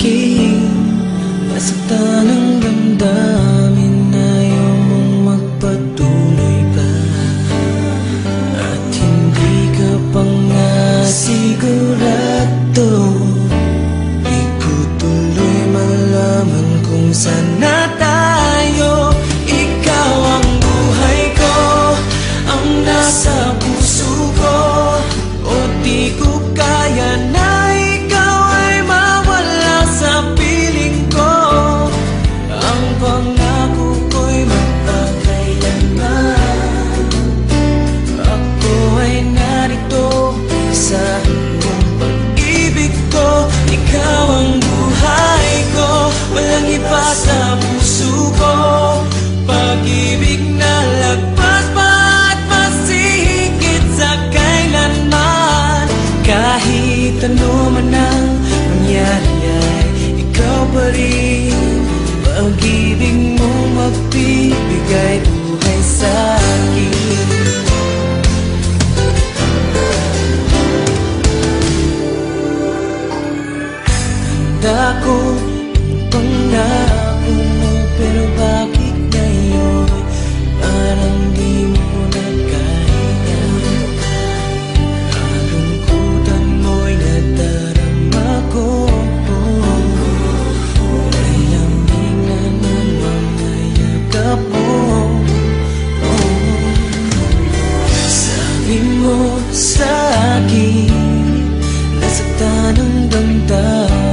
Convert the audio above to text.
akin. Nasaktan ang damdamin, ayaw mong magpatuloy pa. At hindi ka pa nga sigurado. Di ko tuloy malaman kung saan na tayo. Ikaw ang buhay ko, ang nasa puso ko. O di ko kaya na ikaw ay mawala sa piling ko. Ang pangako ko'y magpakailanman. Ako ay narito sa buong pag-ibig ko. Ikaw ang buhay ko, walang iba sa puso ko. Pag-ibig na lagpas pa at masigit sa kailanman. Kahit ano man ang mangyari ay ikaw pa rin. Pag-ibig mo magbibigay buhay sa akin. Handa ko yung pangako mo, pero bakit ngayon parang di mo na kaya? Kalungkutan mo'y nadarama ko. Ay lamig na ng mga yakap mo. Sabi mo sa akin, nasaktan ang damdamin.